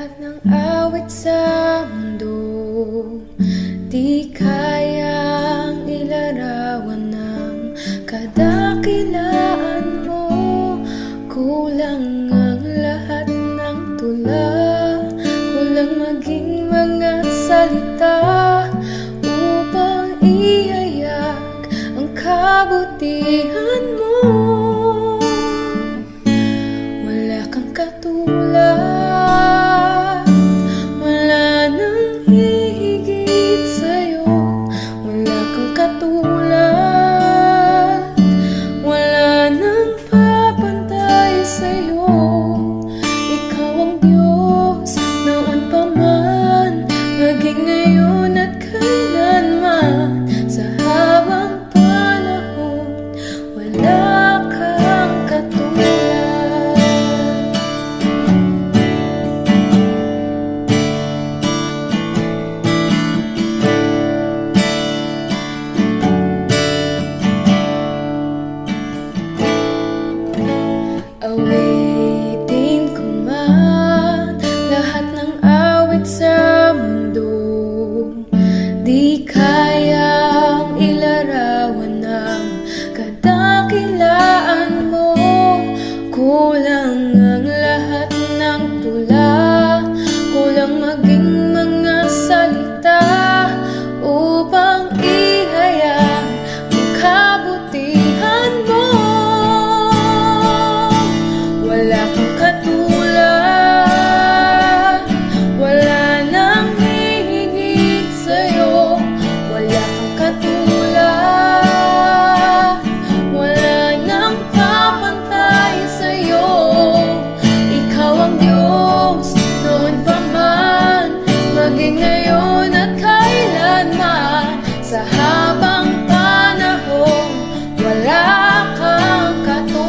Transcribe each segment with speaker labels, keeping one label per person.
Speaker 1: Lahat ng awit sa mundo di kayang ilarawan ng kadakilaan mo. Kulang ang lahat ng tula, kulang maging mga salita upang ihayag ang kabutihan mo. Wala kang katulad, wala nang hihigit sa'yo. Wala kang katulad, wala nang papantay sa'yo. Ikaw ang Diyos noon pa man, maging ngayon at kailanman. Sa habang panahon, wala kang katulad. Awitin ko man lahat ng awit sa mundo, di kayang ilarawan ng kadakilaan mo. Kulang ang lahat ng tula, kulang maging mga salita upang ihayag ang kabutihan mo. Wala kang katulad, wala nang hihigit sa'yo. Wala kang katulad, wala nang papantay sa'yo. Ikaw ang Diyos noon pa man, maging ngayon at kailanman. Sa habang panahon, wala kang katulad.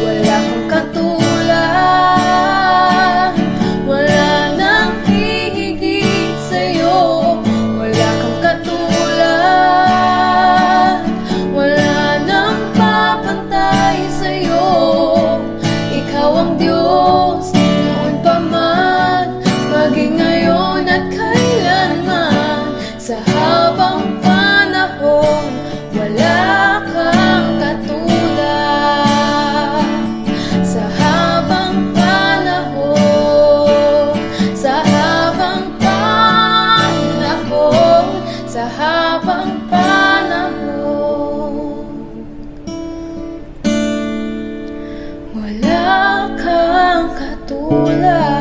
Speaker 1: Wala kang katulad, wala nang hihigit sa'yo. Wala kang katulad, wala nang papantay sa'yo. Ikaw ang Diyos noon pa man, maging ngayon at kailanman. Sa habang panahon, wala kang katulad. Sa habang panahon, sa habang panahon, sa habang panahon, wala kang katulad.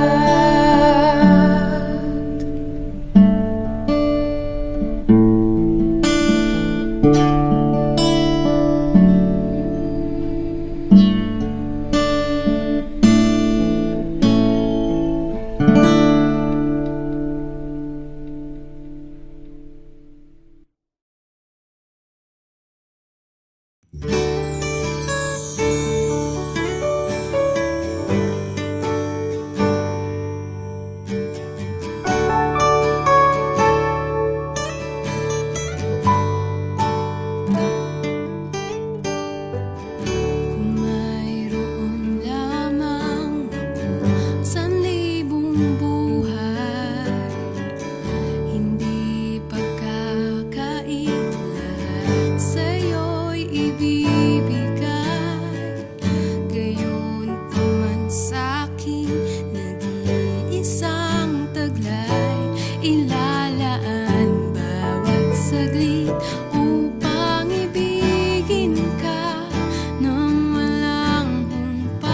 Speaker 1: Kung mayroon lamang ako 1,000 buhay, hindi pagkakait, lahat sa'yo'y ibibigay. Gayon pa man sa'kin, nag-iisang taglay, ilalaan bawat saglit upang ibigin ka nang walang humpay.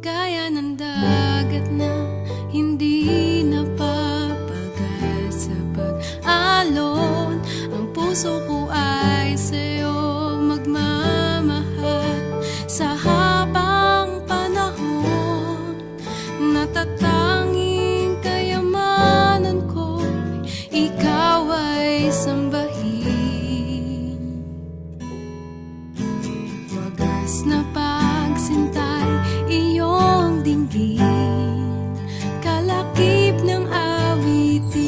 Speaker 1: Gaya ng dagat na hindi napapagay sa pag-alon, ang puso ko ay sa'yo magmamahal. Sa habang panahon, natatanging kayamanan ko'y ikaw ay sambahin. Wagas na pagsintay, iyong dinggin, kalakip ng awitin.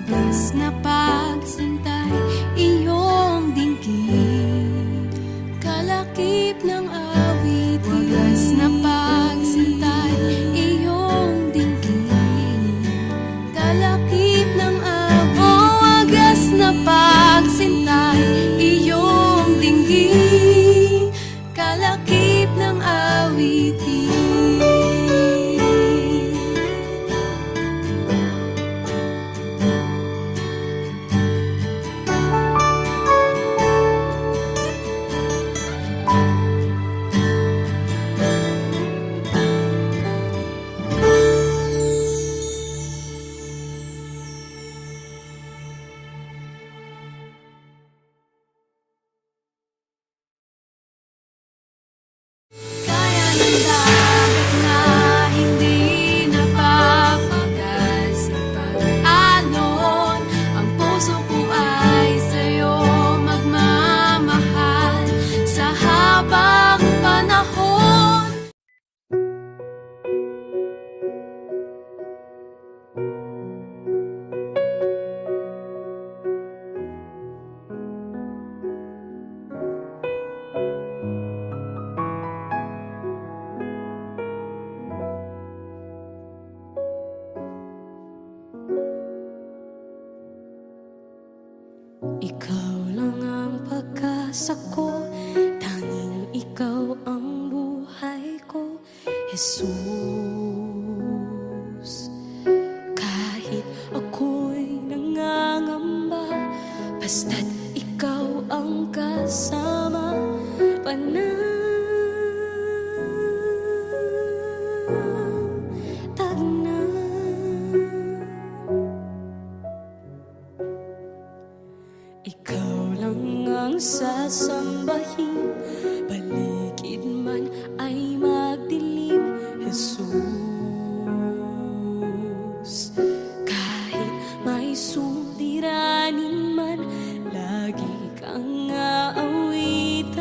Speaker 1: wagas na pagsintay, iyong dinggin, kalakip ng awitin. Wagas na pagsintay, iyong dinggin, kalakip ng awitin. Oh, wagas na pagsintay, iyong dinggin, kalakip ng awitin. Kaya ng dagat na hindi napapagas sa pag-alon, ang puso ko ay sa'yo magmamahal sa habang panahon. Ikaw lang ang pag-asa ko, tanging ikaw ang buhay ko, Jesus. Kahit ako'y nangangamba, basta't ikaw ang kasama, panatag na. Ikaw lang ang sasambahin, paligid man ay magdilim, Jesus. Kahit may suliranin man, lagi kang aawitan,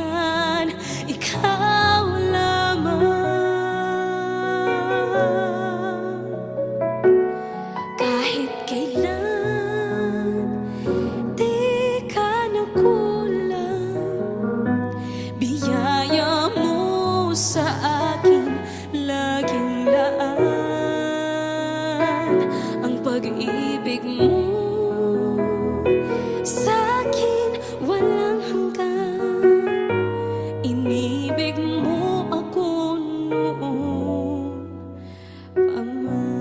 Speaker 1: ikaw lamang. Kahit kailan di ka nakulang, biyaya mo sa akin laging laan. Ang pag-ibig mo sa akin walang hanggan, inibig mo ako noon pa man.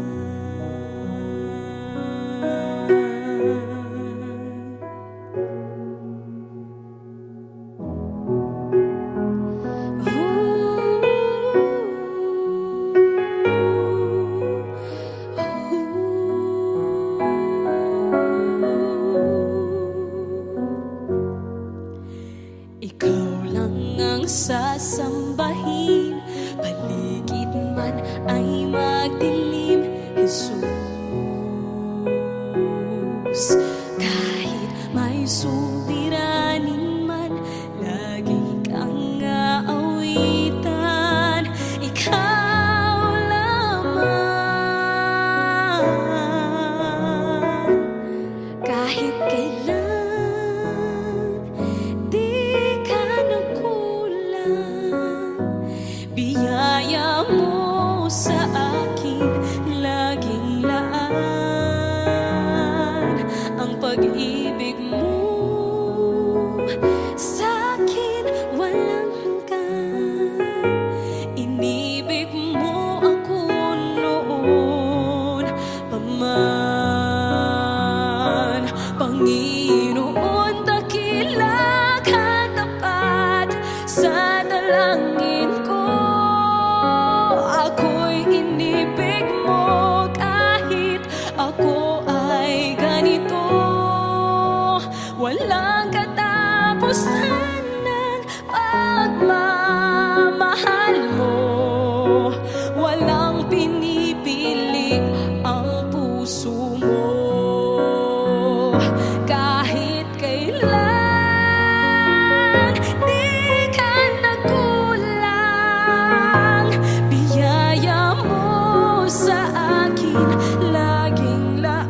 Speaker 1: Ikaw lang ang sasambahin, paligid man ay magdilim, Jesus. Kahit may suliranin man, lagi kang aawitan, ikaw lamang. Kahit kailan di ka nakulang, biyaya mo sa akin laging laan. Ang pag-ibig mo sa akin walang hanggan, inibig mo ako noon pa man. Panginoon, dakila ka tapat sa dalangin ko. Ako'y inibig mo kahit ako ay ganito. Walang katapusan ng pagmamahal mo, walang pinipili ang puso mo. Kahit kailan di ka nakulang, biyaya mo sa akin laging laan.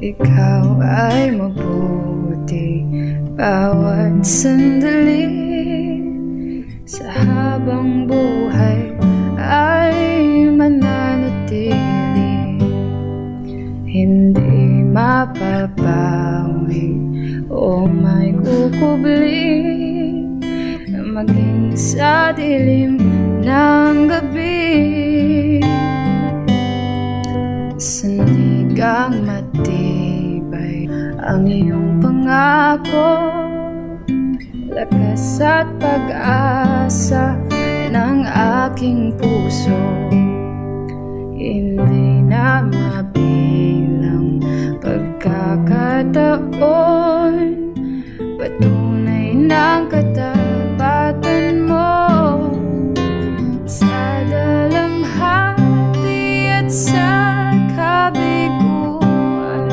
Speaker 2: Ikaw ay mabuti bawat sandali sa habang buhay ay mananatili, hindi mapapawi o may kukubli, maging sa dilim ng gabi. Sanigang matibay ang iyong pangako, lakas at pag-asa ng aking puso, hindi na mabilang pagkakataon, patunay ng katapatan mo sa dalamhati at sa kabiguan,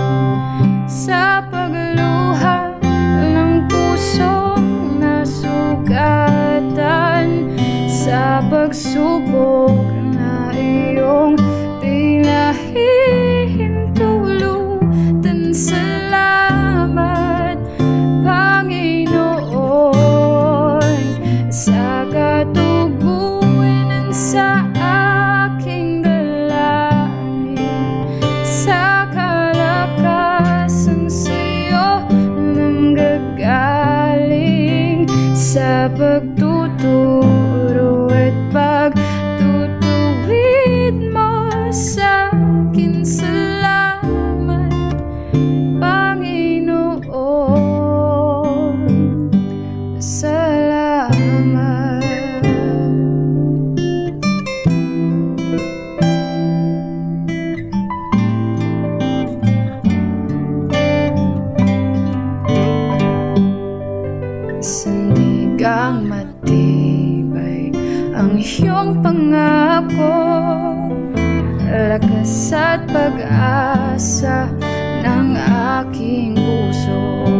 Speaker 2: sa pagluha ng pusong nasugatan, sa pagsubok na iyong pinahihintulutan. Salamat, Panginoon, sa katugunan sa aking dalangin, sa kalakasan sa'yo nanggagaling, sa pagtuturo at pagtutuwid mo sa akin. Salamat, Panginoon, salamat. Sandigang matibay ang iyong pangako, lakas at pag-asa ng aking puso,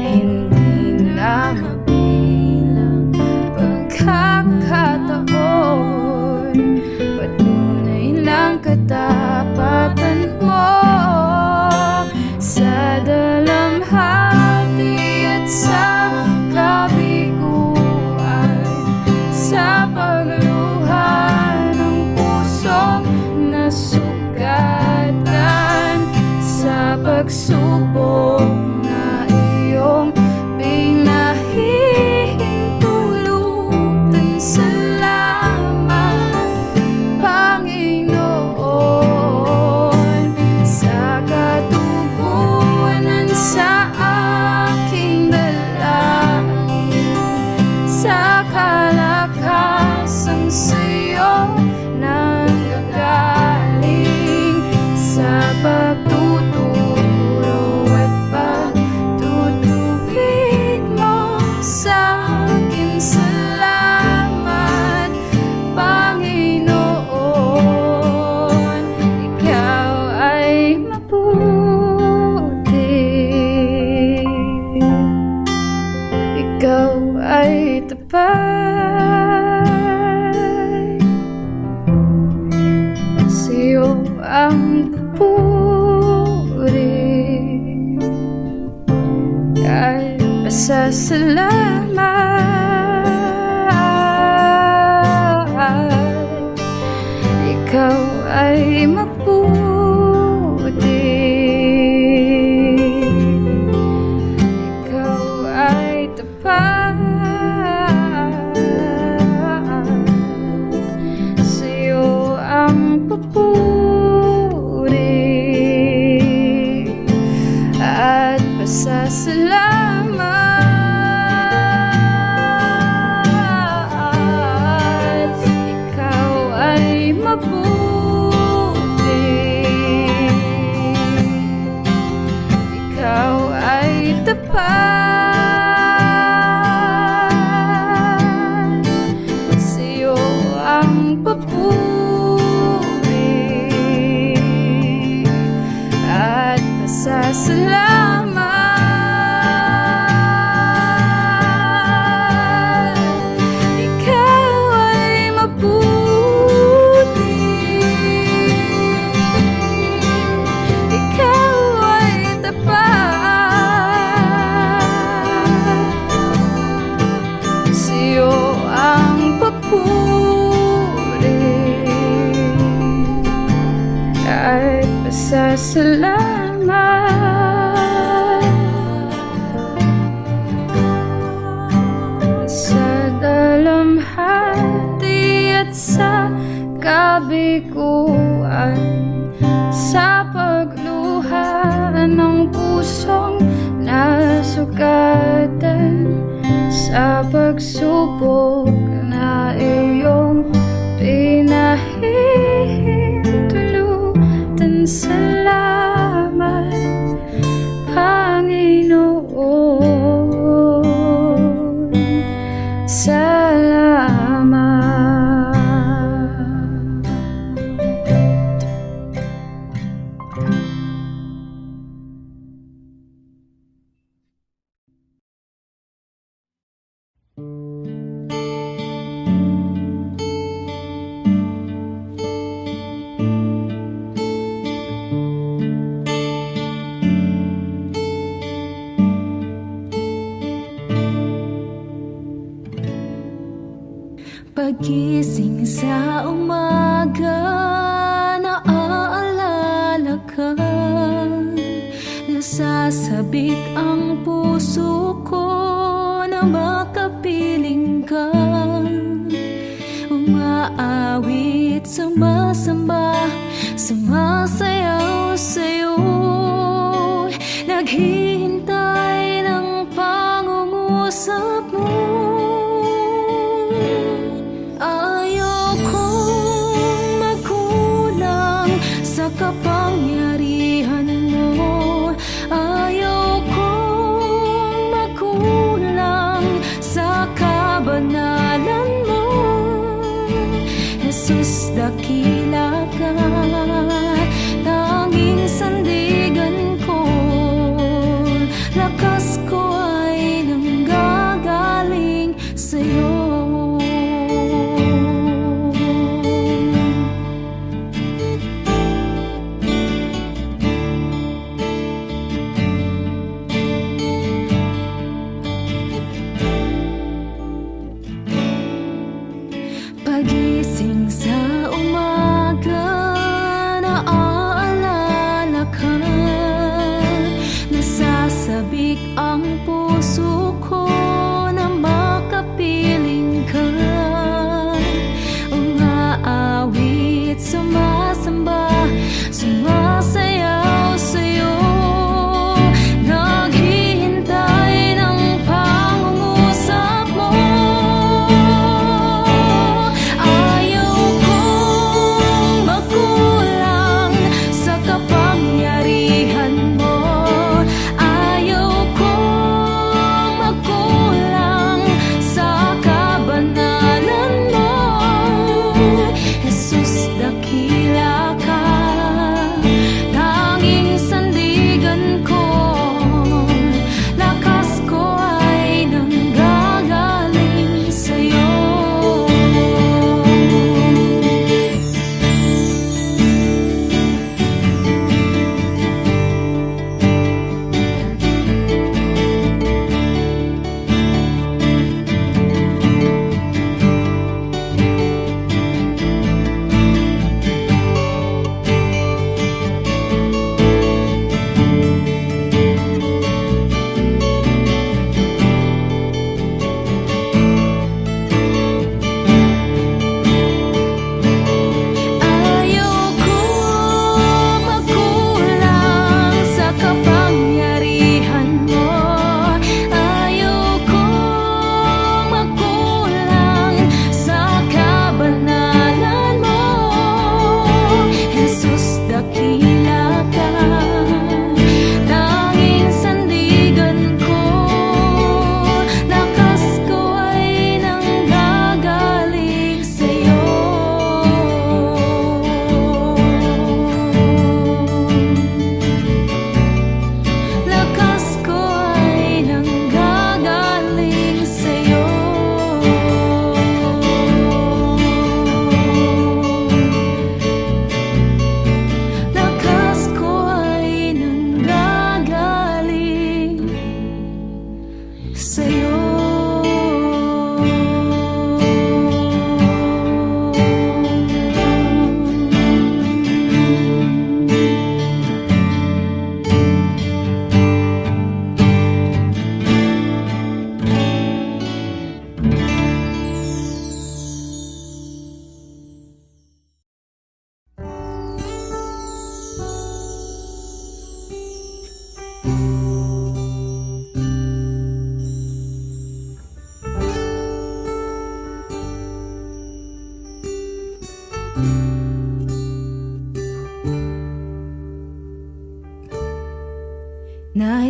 Speaker 2: hindi na mabilang pagkakataon, patunay ng katapatan mo sa dalamhati at sa kabiguan, sa pagluha ng pusong nasugatan, sa pagsubok na iyong pinahihintulutan. Salamat, Panginoon, sa katugunan sa aking dalangin, sa kalakasang sa'yo nanggagaling, sa pagtuturo at pagtutuwid mo sa akin. Salamat, Panginoon, ikaw ay mabuti, ikaw ay tapat, sa'yo ang papuri at pasasalamat. Ikaw ay mabuti, ikaw ay tapat, sa'yo ang papuri at pasasalamat. Ikaw ay mabuti, ikaw ay tapat, pagsubok na iyong pinahihintulutan. Salamat, Panginoon. Salamat.
Speaker 1: Pagising sa umaga, naaalala ka. Nasasabik ang puso ko na makapiling ka. Umaawit, sumasamba, sumasayaw sa'yo. Naghihintay ng pangungusap mo. Kapangyarihan mo, ayaw kong magkulang sa kabanalan mo. Jesus, dakila ka, tanging sandigan ko. Lakas ko ay nanggagaling sa'yo. Pagising sa umaga, naaalala ka. Nasasabik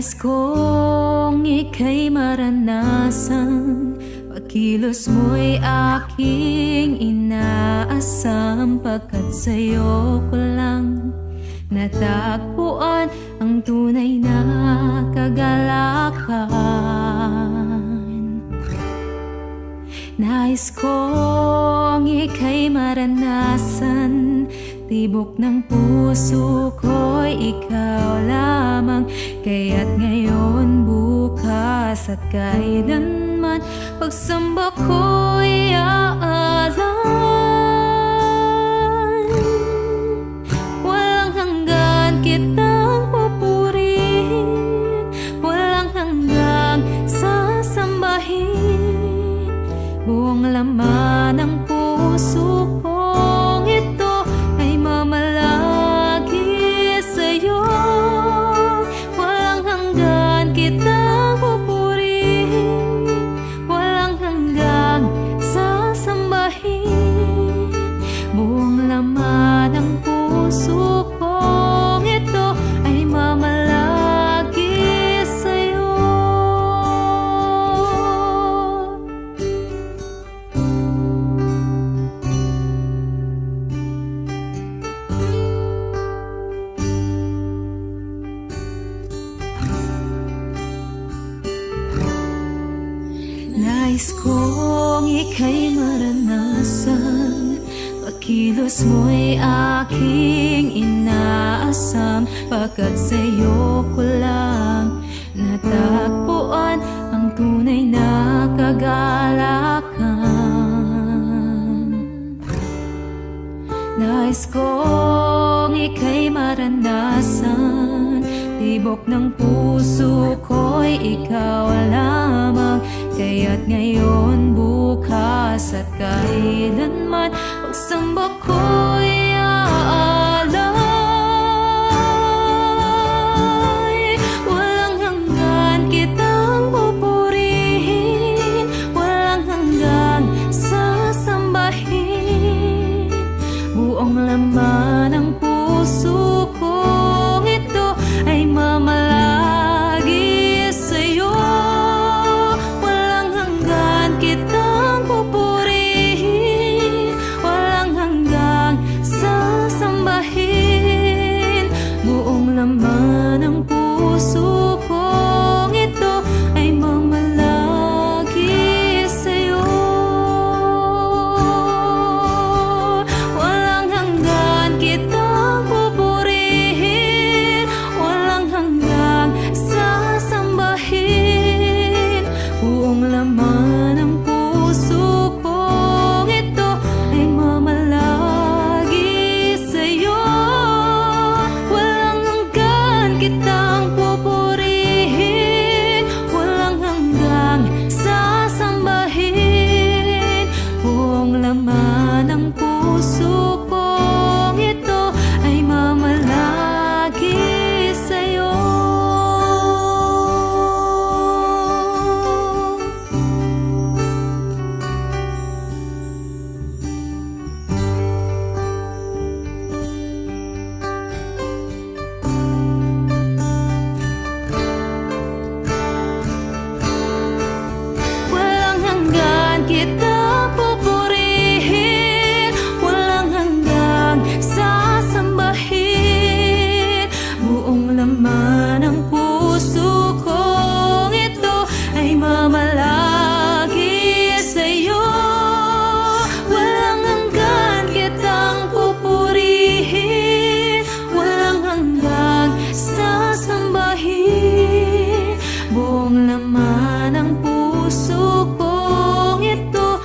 Speaker 2: Nais kong ika'y maranasan, pagkilos mo'y aking inaasam, pagkat sa'yo ko lang natagpuan ang tunay na kagalakan. Nais kong ika'y maranasan, tibok ng puso ko'y ikaw lamang. Kaya't ngayon, bukas at kailanman, pagsamba ko'y aalan. Walang hanggan kitang pupurihin, walang hanggang sasambahin. Buong laman ng puso kong ito ay mamalagi sa'yo. Walang hanggan kitang pupurihin, walang hanggang sasambahin. Buong laman ng puso kong ito ay mamalagi sa'yo. Nais kong ika'y maranasan, pagkilos mo'y aking inaasam, pagkat sa'yo ko lang natagpuan ang tunay na kagalakan. Nais kong ika'y maranasan, tibok ng puso ko'y ikaw lamang. Kaya't ngayon, bukas at kailanman, pagsamba ko'y aalay. Walang hanggan kitang pupurihin, walang hanggang sasambahin. Buong laman ng puso kong ito ay mamalagi sa'yo. Walang hanggan kitang pupurihin, walang hanggang sasambahin. Buong laman ng puso kong ito ay mamalagi sa'yo. Walang hanggan kitang pupurihin, walang hanggang sasambahin. Buong laman ng puso kong ito ay mamalagi sa'yo. Walang hanggan kitang pupurihin, walang hanggang sasambahin. Buong laman ng puso kong ito ay mamalagi sa'yo. Walang hanggan kitang pupurihin, walang hanggang sasambahin. Buong laman ng puso kong ito ay mamalagi sa'yo. Walang hanggan kitang pupurihin, walang hanggang sasambahin. Buong laman ng puso kong ito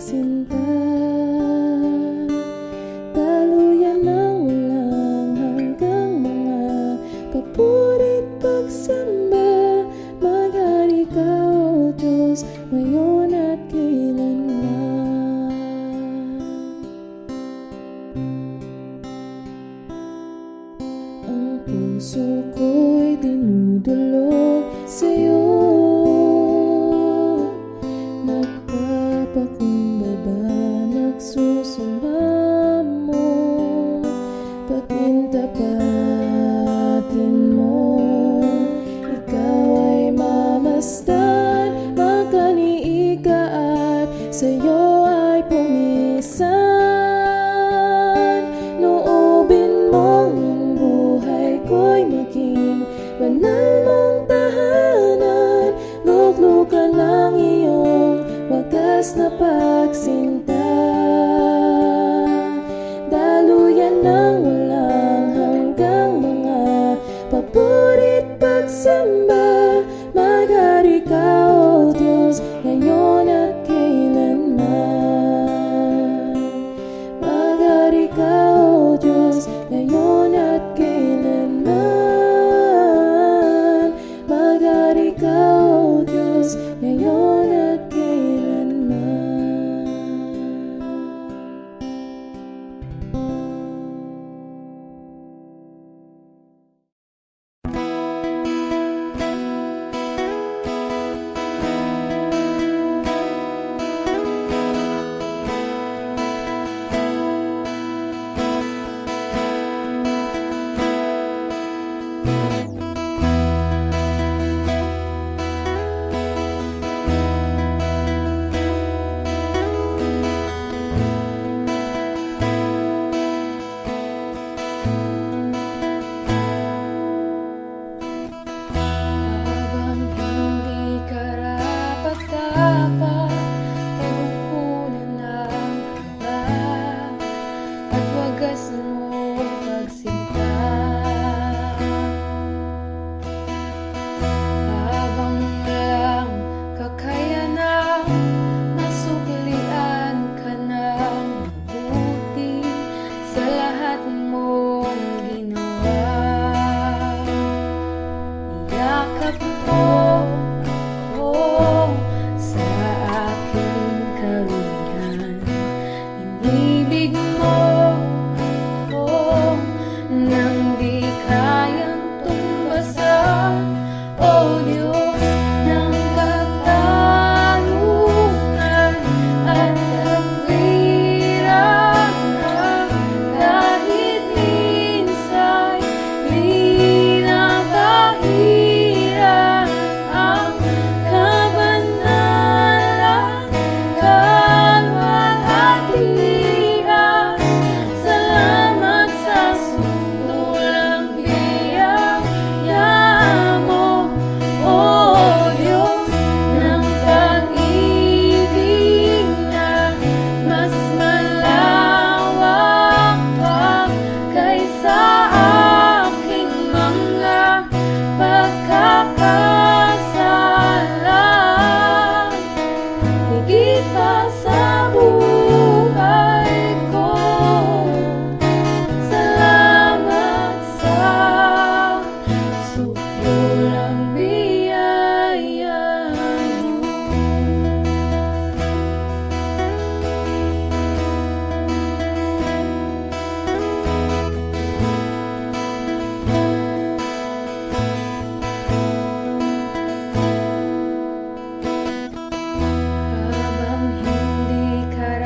Speaker 3: pagsinta. Daluyan ng ulan hanggang mga papurit pagsamba. Maghari ka, O Diyos, ngayon at kailanman. Ang puso ko'y dinudulog sa'yo, nagpapakumbaba, nagsusumamo. Pag-intapatin mo, ikaw ay mamasdan, magkaniika at sa'yo ay pumisan. Loobin mo ng buhay ko'y maging banal mong tahanan, luklukan ng iyong wagas na pagsinta. Daluyan ng ulang hanggang mga papurit pagsamba. Maghari ka, O Diyos, ngayon at kailanman. Maghari ka, O Diyos, ngayon at kailanman. Maghari ka, O Diyos, ngayon at kailanman. Habang hindi karapat-dapat, pagkukunan ng kaba at wagas mo pagsinta. Habang walang kakayanan, nasuklian ka ng mabuti sa lahat mong ginawa. Yakap mo ako sa aking karumihan, inibig mo ako nang di kayang tumbasan. O Diyos ng katarungan at kawirangan, kahit minsan di nakahirap ang kabanalan, kalwalhatian. Salamat sa sundulang biyaya mo, O Diyos ng pag-ibig na mas malawak pa kaysa aking mga pagkakasala. Higit pa sa buhay ko, salamat sa sukulang biyaya mo. Habang hindi karapat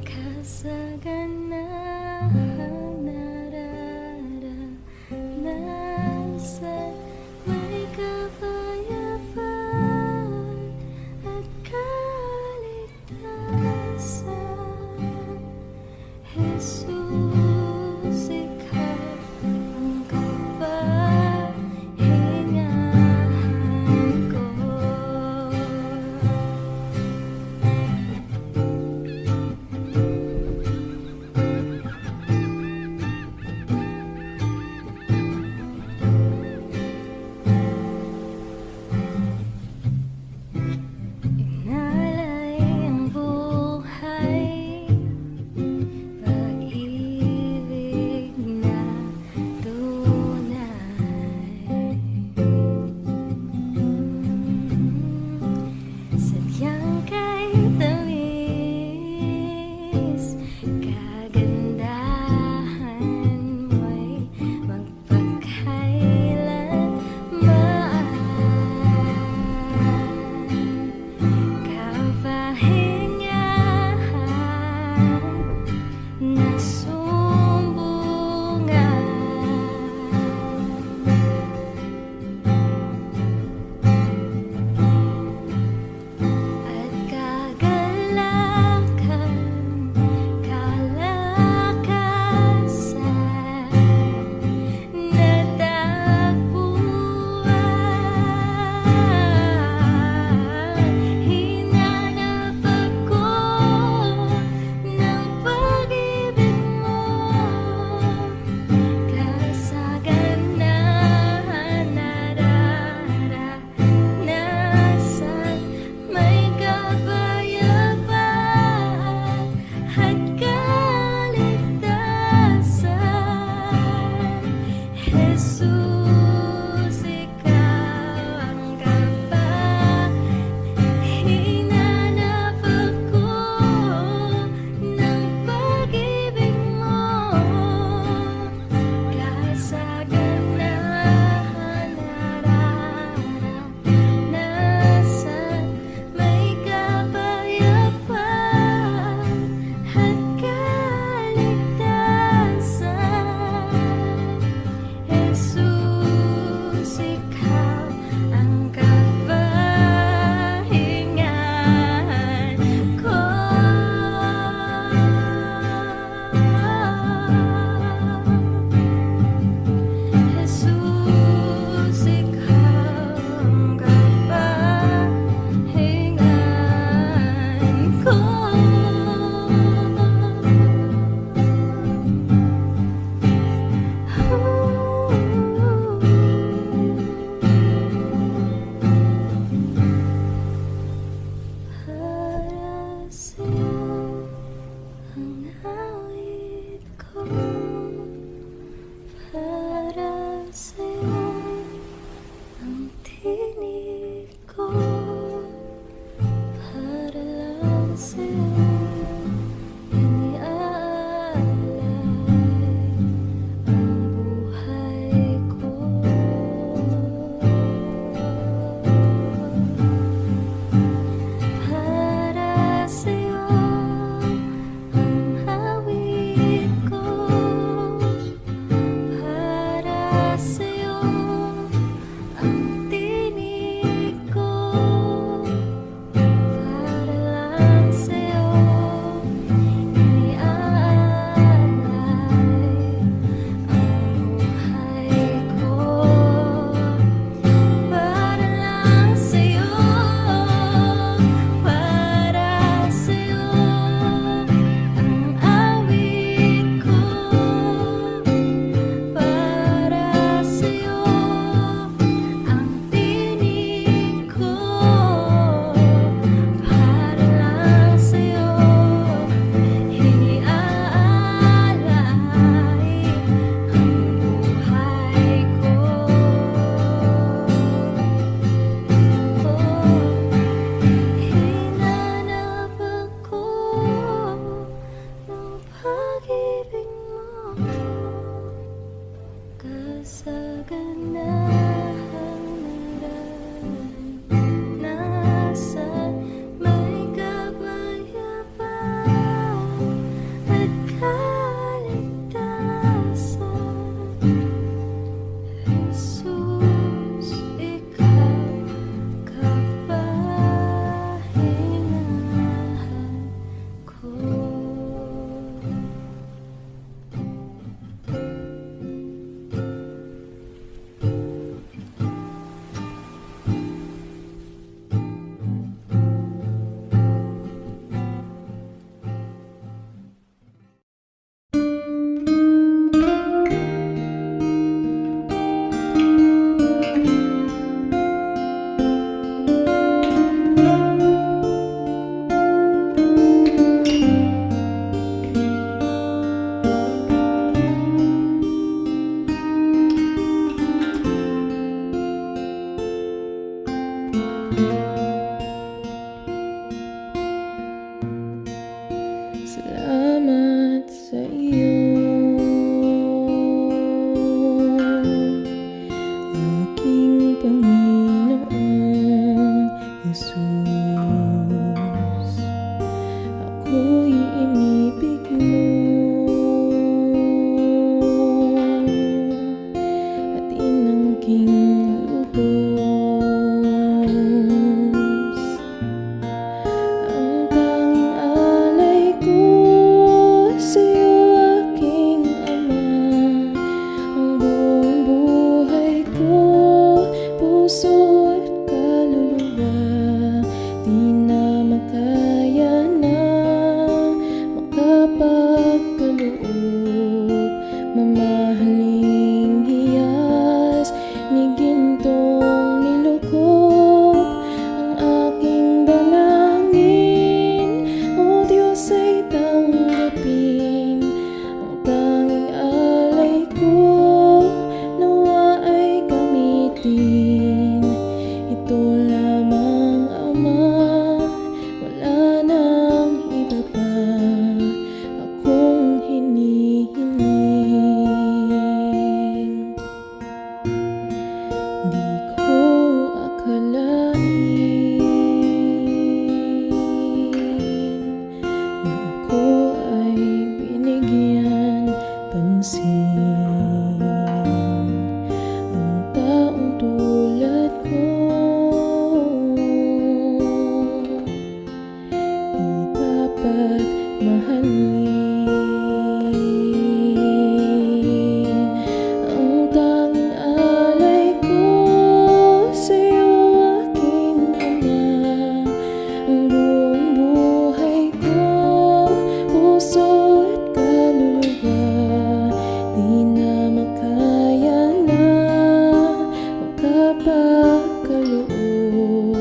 Speaker 1: kasaganahan nararanasan, may kapayapaan at kaligtasan. Jesus, ikaw ang kapahingahan ko. Inalay ang buhay, pag-ibig na tunay. Sadyang kay tamis, kagandahan mo'y magpakailanman. Kapahingahan na sumbungan at kagalakan, kalakasan na tagpuan. Hinanap ako ng pag-ibig mo, kasaganahan nararanasan, may kapayapaan at kaligtasan. Jesus, ikaw ang hinanap ako ng pag-ibig mo, kasaganahan nararanasan, may kapayapaan at kaligtasan. Jesus, ikaw ang kapahingahan ko. Jesus, ikaw ang kapahingahan ko. Para sa'yo ang awit ko, para sa'yo ang tinig ko, para lang sa'yo iniaalay ang buhay ko. Para sa'yo ang awit ko, para sa'yo ang tinig ko, para lang sa'yo
Speaker 3: Salamat sa iyo, aking Panginoong Jesus. Ako'y inibig mo at inangking lubos. Ang tanging alay ko sa'yo, aking Ama. Ang buong buhay ko, puso at kaluluwa, di na makaya na makapagkaloob. Mamahaling hiyas ni gintong nilukop ang aking dalangin. O Diyos ay tanggapin ang tanging alay ko, nawa ay gamitin. Ito lamang, Ama, wala nang iba pa akong hinihiling. Di ko akalain na ako ay binigyan pansin. Ang taong tulad ko di dapat mahalin. Ang tanging alay ko sa'yo, aking Ama. Ang buong buhay ko, puso at kaluluwa, di na makaya na makapagkaloob.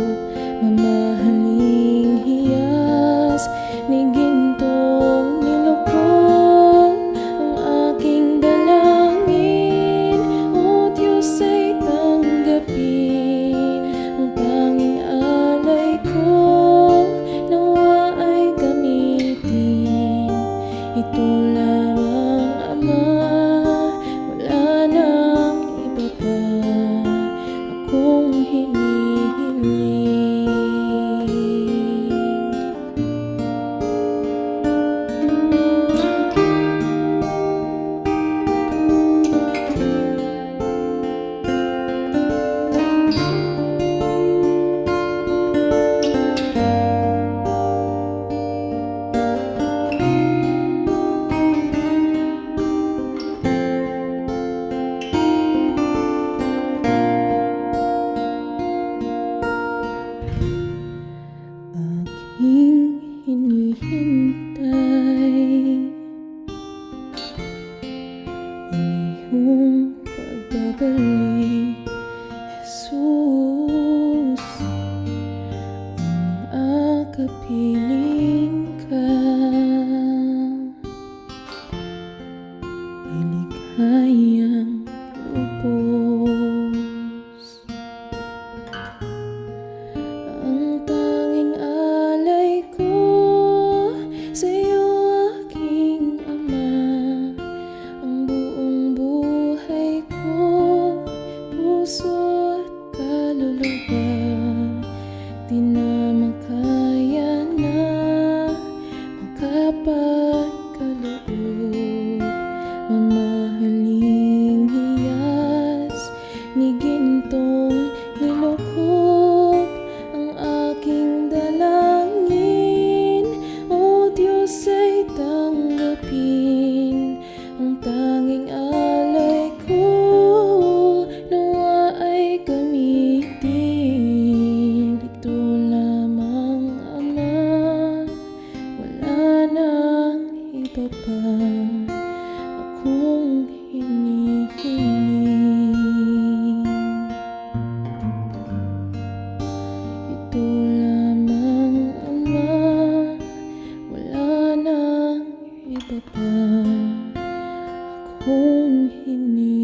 Speaker 3: Mamahaling hiyas ni gintong nilukop ang aking dalangin. O Diyos ay tanggapin ang tanging alay ko, nawa ay gamitin. Ito lamang, Ama, wala nang iba pa akong hinihiling. Aking hinihintay ang iyong pagbabalik, Jesus. Ang akapiling ka ay lighayang lubos. Ang tanging alay ko sa'yo, aking Ama. Ang buong buhay ko, puso at kaluluwa, di na makaya na makapagkaloob. Mamahaling hiyas ni gintong nilukop ang aking dalangin. O Diyos ay tanggapin ang tanging alay ko, nawa ay gamitin. Ito lamang, Ama, wala nang iba pa akong hinihiling. Ito lamang, Ama, wala nang iba pa akong hinihiling.